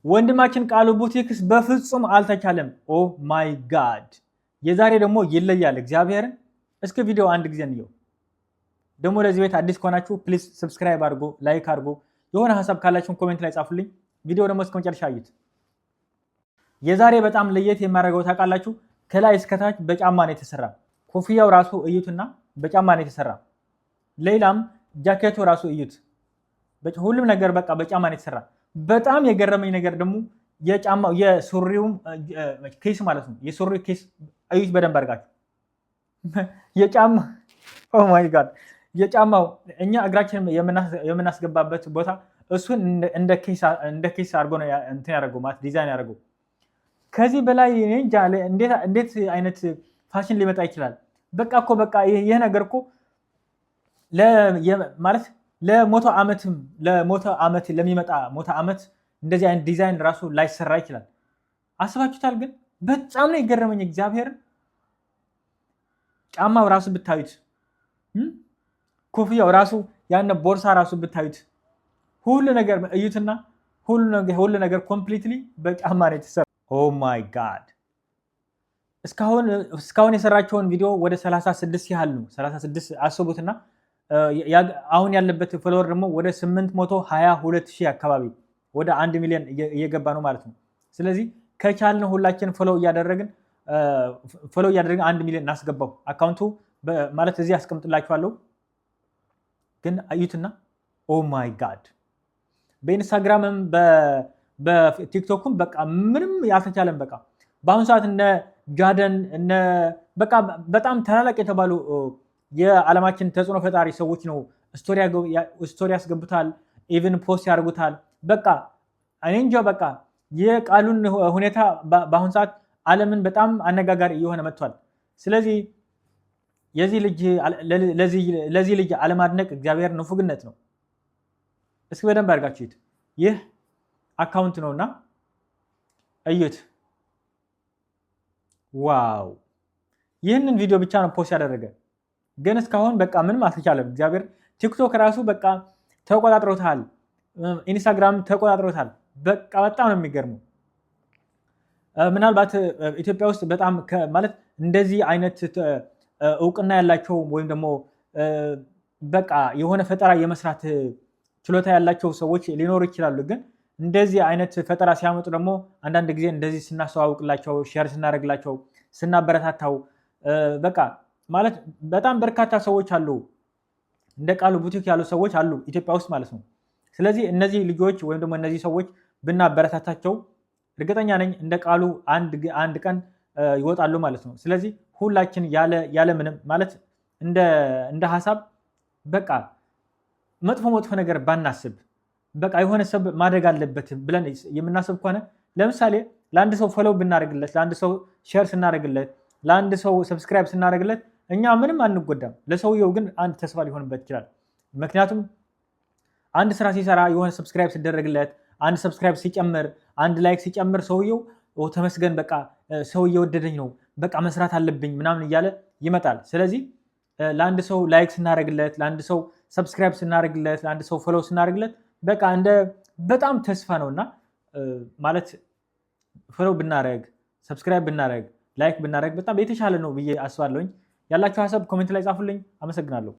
ወንድማችን ቃሉ ቡቲክስ በፍጹም አልተቻለም። ኦ ማይ ጋድ! የዛሬ ደግሞ ይለያል። እግዚአብሔርን እስከ ቪዲዮ አንድ ጊዜ እንየው። ደግሞ ለዚህ ቤት አዲስ ከሆናችሁ ፕሊዝ ሰብስክራይብ አድርጎ ላይክ አድርጎ የሆነ ሐሳብ ካላችሁን ኮሜንት ላይ ጻፉልኝ። ቪዲዮ ደግሞ እስከ መጨረሻ አዩት። የዛሬ በጣም ለየት የሚያደርገው ታውቃላችሁ፣ ከላይ እስከታች በጫማ ነው የተሰራ። ኮፍያው ራሱ እዩትና በጫማ ነው የተሰራ። ሌላም ጃኬቱ ራሱ እዩት። ሁሉም ነገር በቃ በጫማ ነው የተሰራ። በጣም የገረመኝ ነገር ደግሞ የጫማው የሱሪው ኬስ ማለት ነው። የሱሪው ኬስ እዩት በደንብ አድርጋችሁ። የጫማ ኦ ማይ ጋድ! የጫማው እኛ እግራችን የምናስገባበት ቦታ እሱን እንደ ኬስ አድርጎ ነው እንትን ያደርገው ማለት ዲዛይን ያደርገው። ከዚህ በላይ እንጃ እንዴት አይነት ፋሽን ሊመጣ ይችላል? በቃ እኮ በቃ ይሄ ነገር እኮ ማለት ለሞቶ ዓመት ለሚመጣ ሞቶ ዓመት እንደዚህ አይነት ዲዛይን ራሱ ላይሰራ ይችላል። አስባችሁታል? ግን በጣም ነው የገረመኝ እግዚአብሔርን። ጫማው ራሱ ብታዩት፣ ኮፍያው ራሱ ያነ ቦርሳ ራሱ ብታዩት፣ ሁሉ ነገር እዩትና ሁሉ ነገር ኮምፕሊትሊ በጫማ ነው የተሰራ። ኦ ማይ ጋድ! እስካሁን የሰራቸውን ቪዲዮ ወደ 36 ያህል ነው። 36 አስቡትና አሁን ያለበት ፎሎወር ደግሞ ወደ 822,000 አካባቢ ወደ 1 ሚሊዮን እየገባ ነው ማለት ነው። ስለዚህ ከቻልን ሁላችን ፎሎ እያደረግን 1 ሚሊዮን እናስገባው። አካውንቱ ማለት እዚህ አስቀምጥላችኋለሁ። ግን እዩትና ኦ ማይ ጋድ! በኢንስታግራምም በቲክቶክም በቃ ምንም ያልተቻለም። በቃ በአሁኑ ሰዓት እነ ጃደን በቃ በጣም ታላላቅ የተባሉ የዓለማችን ተጽዕኖ ፈጣሪ ሰዎች ነው ስቶሪ ያስገቡታል፣ ኢቭን ፖስት ያደርጉታል። በቃ እኔ እንጃ በቃ የቃሉን ሁኔታ በአሁኑ ሰዓት ዓለምን በጣም አነጋጋሪ እየሆነ መጥቷል። ስለዚህ ለዚህ ልጅ አለማድነቅ እግዚአብሔር ንፉግነት ነው። እስኪ በደንብ አድርጋችሁት። ይህ አካውንት ነውና እዩት። ዋው! ይህንን ቪዲዮ ብቻ ነው ፖስት ያደረገ፣ ግን እስካሁን በቃ ምንም አልተቻለም። እግዚአብሔር ቲክቶክ ራሱ በቃ ተቆጣጥሮታል፣ ኢንስታግራም ተቆጣጥሮታል። በቃ በጣም ነው የሚገርመው። ምናልባት ኢትዮጵያ ውስጥ በጣም ማለት እንደዚህ አይነት እውቅና ያላቸው ወይም ደግሞ በቃ የሆነ ፈጠራ የመስራት ችሎታ ያላቸው ሰዎች ሊኖሩ ይችላሉ። ግን እንደዚህ አይነት ፈጠራ ሲያመጡ ደግሞ አንዳንድ ጊዜ እንደዚህ ስናስተዋውቅላቸው፣ ሼር ስናደርግላቸው፣ ስናበረታታው በቃ ማለት በጣም በርካታ ሰዎች አሉ፣ እንደ ቃሉ ቡቲክ ያሉ ሰዎች አሉ ኢትዮጵያ ውስጥ ማለት ነው። ስለዚህ እነዚህ ልጆች ወይም ደግሞ እነዚህ ሰዎች ብናበረታታቸው እርግጠኛ ነኝ እንደ ቃሉ አንድ ቀን ይወጣሉ ማለት ነው። ስለዚህ ሁላችን ያለ ምንም ማለት እንደ ሀሳብ በቃ መጥፎ ነገር ባናስብ፣ በቃ የሆነ ሰብ ማድረግ አለበት ብለን የምናስብ ከሆነ ለምሳሌ ለአንድ ሰው ፎሎው ብናደርግለት፣ ለአንድ ሰው ሼር ስናደርግለት፣ ለአንድ ሰው ሰብስክራይብ ስናደርግለት እኛ ምንም አንጎዳም። ለሰውየው ግን አንድ ተስፋ ሊሆንበት ይችላል። ምክንያቱም አንድ ስራ ሲሰራ የሆነ ሰብስክራይብ ሲደረግለት፣ አንድ ሰብስክራይብ ሲጨምር፣ አንድ ላይክ ሲጨምር ሰውየው ተመስገን በቃ ሰው እየወደደኝ ነው በቃ መስራት አለብኝ ምናምን እያለ ይመጣል። ስለዚህ ለአንድ ሰው ላይክ ስናደርግለት፣ ለአንድ ሰው ሰብስክራይብ ስናደርግለት፣ ለአንድ ሰው ፎሎው ስናደርግለት በቃ በጣም ተስፋ ነውና ማለት ፎሎው ብናደርግ፣ ሰብስክራይብ ብናደርግ፣ ላይክ ብናደርግ በጣም የተሻለ ነው ብዬ አስባለሁኝ። ያላችሁ ሀሳብ ኮሜንት ላይ ጻፉልኝ። አመሰግናለሁ።